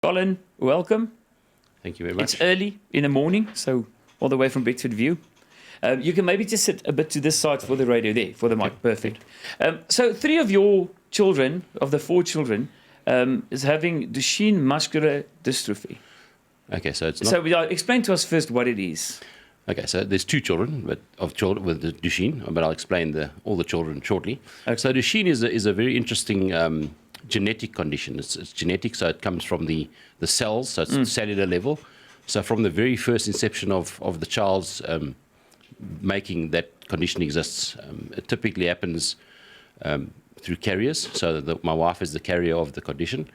Colin, welcome. Thank you very much. It's early in the morning, so all the way from Bedford View. You can maybe just sit a bit to this side for the radio there, for the mic. Perfect. So 3 of your children, of the 4 children, is having Duchenne muscular dystrophy. Okay, so it's not... So explain to us first what it is. Okay, so there's 2 children with the Duchenne, but I'll explain all the children shortly. Okay. So Duchenne is a very interesting genetic condition. It's genetic, so it comes from the cells, so it's cellular level. So from the very first inception of the child's making, that condition exists. It typically happens through carriers, so my wife is the carrier of the condition.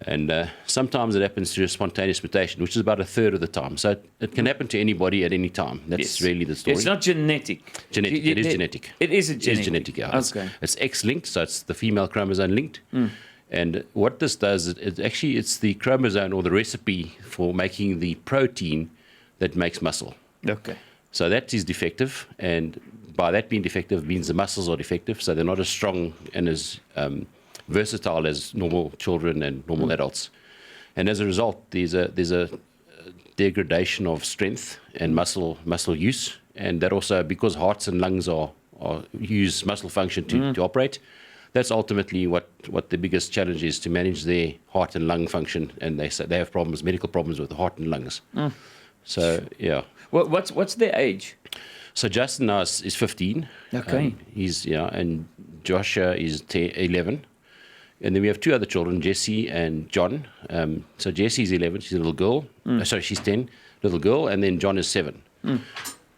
And sometimes it happens through a spontaneous mutation, which is about a third of the time. So it can happen to anybody at any time. That's really the story. It's not genetic. It is genetic. It is a genetic. It is genetic, yeah. Okay. It's X-linked, so it's the female chromosome linked. And what this does, it's the chromosome or the recipe for making the protein that makes muscle. Okay. So that is defective, and by that being defective means the muscles are defective, so they're not as strong and as versatile as normal children and normal adults. And as a result, there's a degradation of strength and muscle use, and that also, because hearts and lungs use muscle function to operate, that's ultimately what the biggest challenge is, to manage their heart and lung function. And they say they have medical problems with the heart and lungs. So yeah. What's their age? So Justin now is 15. Okay. And Joshua is 11. And then we have 2 other children, Jessie and John. So Jessie is 11, she's a little girl. Sorry, she's 10, little girl, and then John is 7.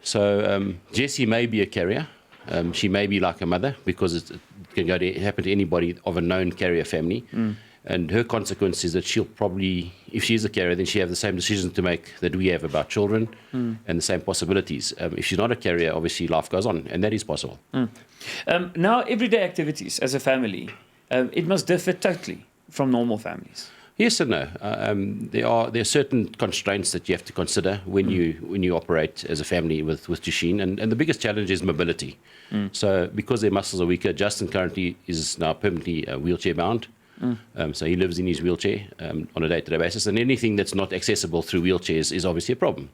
So Jessie may be a carrier. She may be like her mother, because it can happen to anybody of a known carrier family. And her consequence is that she'll probably, if she's a carrier, then she'll have the same decisions to make that we have about children, and the same possibilities. If she's not a carrier, obviously life goes on, and that is possible. Now, everyday activities as a family, it must differ totally from normal families. Yes and no. There are certain constraints that you have to consider when you operate as a family with Duchenne, and the biggest challenge is mobility. So because their muscles are weaker, Justin currently is now permanently wheelchair bound. So he lives in his wheelchair on a day-to-day basis, and anything that's not accessible through wheelchairs is obviously a problem.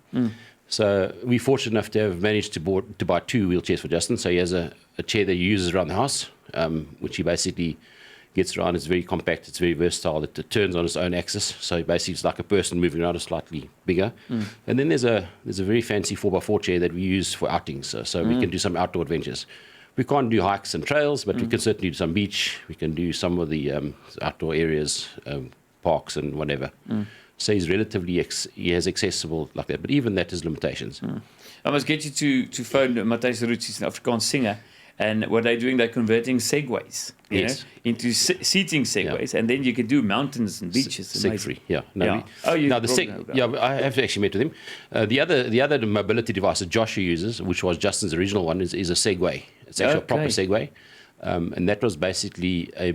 So we're fortunate enough to have managed to buy 2 wheelchairs for Justin. So he has a chair that he uses around the house, which he basically gets around. It's very compact, it's very versatile, it turns on its own axis, so basically it's like a person moving around, it's slightly bigger. And then there's a very fancy 4x4 chair that we use for outings, so we can do some outdoor adventures. We can't do hikes and trails, but we can certainly do some beach, we can do some of the outdoor areas, parks and whatever. So he's relatively, he has accessible like that, but even that has limitations. I must get you to phone Matthijs Roots, he's an Afrikaans singer. And what they're doing, they're converting Segways into seating Segways, and then you can do mountains and beaches. Seg-free, yeah. I have actually met with him. The other mobility device that Joshua uses, which was Justin's original one, is a Segway. It's actually a proper Segway, and that was basically a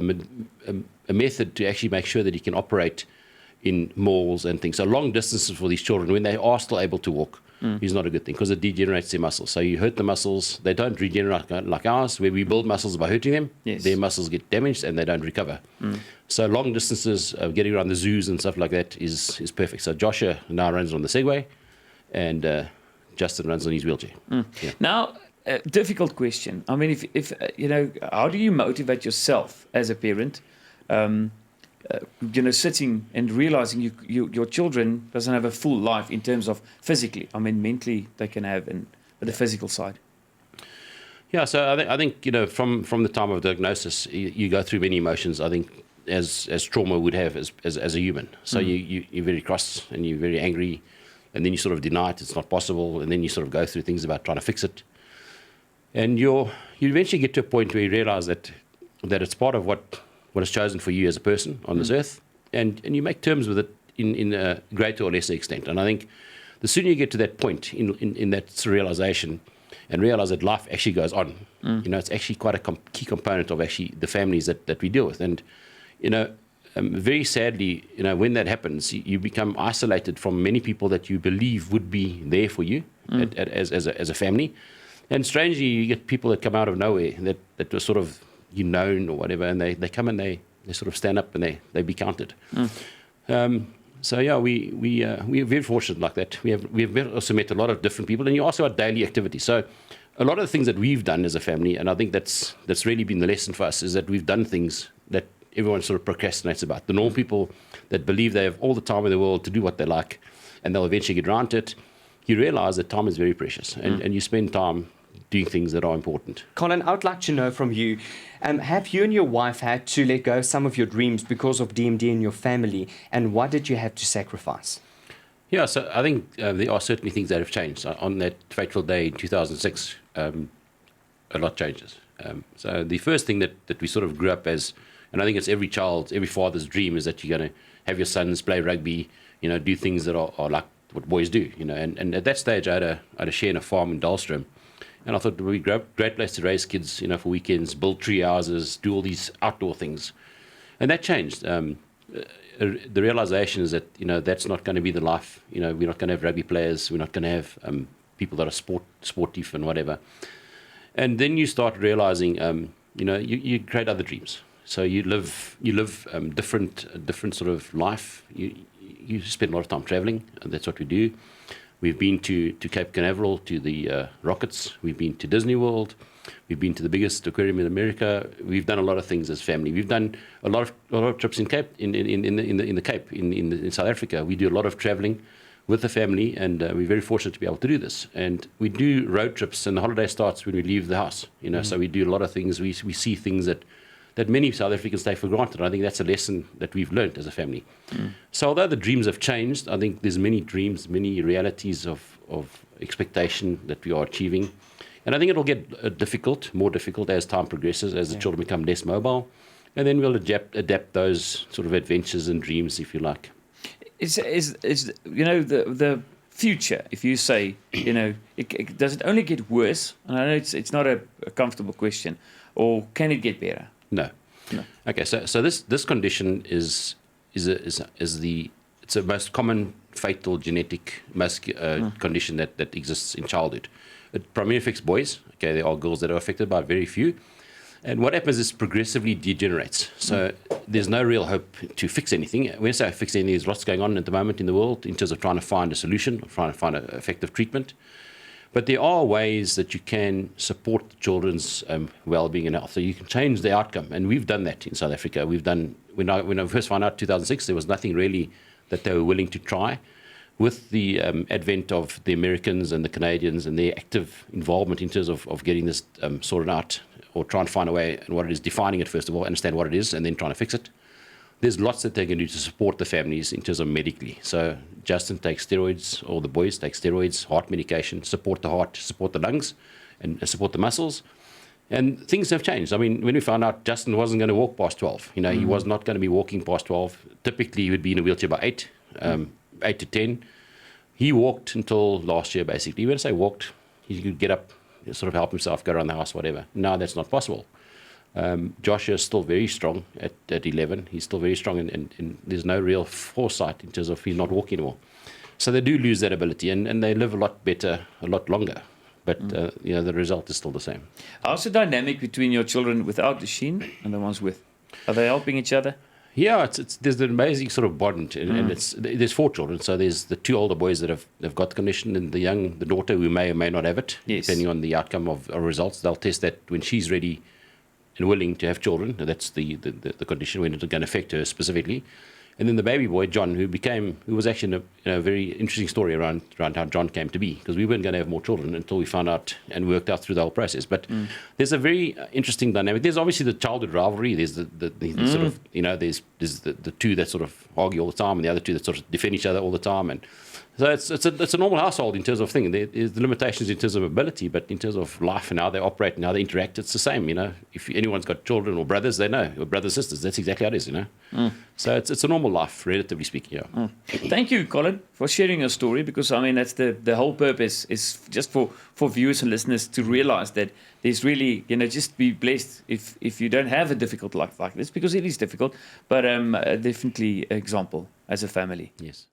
method to actually make sure that he can operate in malls and things. So long distances for these children, when they are still able to walk, is not a good thing, because it degenerates their muscles. So you hurt the muscles, they don't regenerate like ours, where we build muscles by hurting them. Their muscles get damaged and they don't recover. So long distances, getting around the zoos and stuff like that is perfect. So Joshua now runs on the Segway, and Justin runs on his wheelchair. Now, difficult question. I mean, if how do you motivate yourself as a parent? Sitting and realizing your children doesn't have a full life in terms of physically. I mean, mentally they can have, but the physical side. Yeah, so I think from the time of diagnosis, you go through many emotions. I think as trauma would have as a human. So you're very cross and you're very angry, and then you sort of deny it. It's not possible, and then you sort of go through things about trying to fix it, and you eventually get to a point where you realize that it's part of what is chosen for you as a person on this earth, and you make terms with it in a greater or lesser extent. And I think the sooner you get to that point in that realization, and realize that life actually goes on, it's actually quite a key component of actually the families that we deal with. And very sadly, when that happens, you become isolated from many people that you believe would be there for you as a family. And strangely, you get people that come out of nowhere that are sort of known or whatever, and they come and they sort of stand up and they be counted. So yeah, we're very fortunate like that. We've also met a lot of different people, and you also have daily activities. So a lot of the things that we've done as a family, and I think that's really been the lesson for us, is that we've done things that everyone sort of procrastinates about. The normal people that believe they have all the time in the world to do what they like, and they'll eventually get around to it. You realize that time is very precious, and you spend time doing things that are important. Colin, I would like to know from you, have you and your wife had to let go of some of your dreams because of DMD in your family, and what did you have to sacrifice? Yeah, so I think there are certainly things that have changed. On that fateful day in 2006, a lot changes. So the first thing that we sort of grew up as, and I think it's every father's dream, is that you're going to have your sons play rugby, do things that are like what boys do, and at that stage I had a share in a farm in Dahlstrom. And I thought it would be a great place to raise kids, for weekends, build tree houses, do all these outdoor things. And that changed. The realization is that, that's not going to be the life. We're not going to have rugby players. We're not going to have people that are sportive and whatever. And then you start realizing, you create other dreams. So you live different sort of life. You spend a lot of time traveling, and that's what we do. We've been to Cape Canaveral, to the Rockets. We've been to Disney World. We've been to the biggest aquarium in America. We've done a lot of things as family. We've done a lot of trips in Cape in South Africa. We do a lot of traveling with the family, and we're very fortunate to be able to do this. And we do road trips, and the holiday starts when we leave the house. So we do a lot of things. We see things that many South Africans take for granted. I think that's a lesson that we've learned as a family. So although the dreams have changed, I think there's many dreams, many realities of expectation that we are achieving. And I think it'll get more difficult as time progresses, as the children become less mobile. And then we'll adapt those sort of adventures and dreams, if you like. Is the future, if you say, does it only get worse? And I know it's not a comfortable question, or can it get better? No. Okay, so this condition is the most common fatal genetic condition that exists in childhood. It primarily affects boys. Okay, there are girls that are affected, but very few. And what happens is progressively degenerates. So there's no real hope to fix anything. When I say fix anything, there's lots going on at the moment in the world in terms of trying to find a solution, trying to find an effective treatment. But there are ways that you can support children's well-being and health. So you can change the outcome. And we've done that in South Africa. When I first found out in 2006, there was nothing really that they were willing to try. With the advent of the Americans and the Canadians and their active involvement in terms of getting this sorted out, or trying to find a way and what it is, defining it first of all, understand what it is, and then trying to fix it. There's lots that they can do to support the families in terms of medically. So Justin takes steroids, or the boys take steroids, heart medication, support the heart, support the lungs, and support the muscles. And things have changed. I mean, when we found out Justin wasn't going to walk past 12, he was not going to be walking past 12. Typically, he would be in a wheelchair by 8 to 10. He walked until last year, basically. When I say walked, he could get up, sort of help himself, go around the house, whatever. Now that's not possible. Joshua is still very strong at 11. He's still very strong, and there's no real foresight in terms of he's not walking anymore. So they do lose that ability, and they live a lot better, a lot longer. But the result is still the same. How's the dynamic between your children without the sheen and the ones with? Are they helping each other? Yeah, there's an amazing sort of bond, and there's 4 children. So there's the 2 older boys that have got the condition, and the daughter who may or may not have it, depending on the outcome of our results. They'll test that when she's ready and willing to have children. That's the condition, when it's going to affect her specifically. And then the baby boy, John, who was actually a very interesting story around how John came to be, because we weren't going to have more children until we found out and worked out through the whole process. But there's a very interesting dynamic. There's obviously the childhood rivalry. There's the sort of, there's the 2 that sort of argue all the time, and the other 2 that sort of defend each other all the time. And so it's a normal household in terms of thing. There's the limitations in terms of ability, but in terms of life and how they operate and how they interact, it's the same. If anyone's got children or brothers, they know, or brothers, sisters. That's exactly how it is. So it's a normal life, relatively speaking. Yeah. Thank you, Colin, for sharing your story, because that's the whole purpose, is just for viewers and listeners to realize that there's really, just be blessed if you don't have a difficult life like this, because it is difficult, but definitely example as a family. Yes.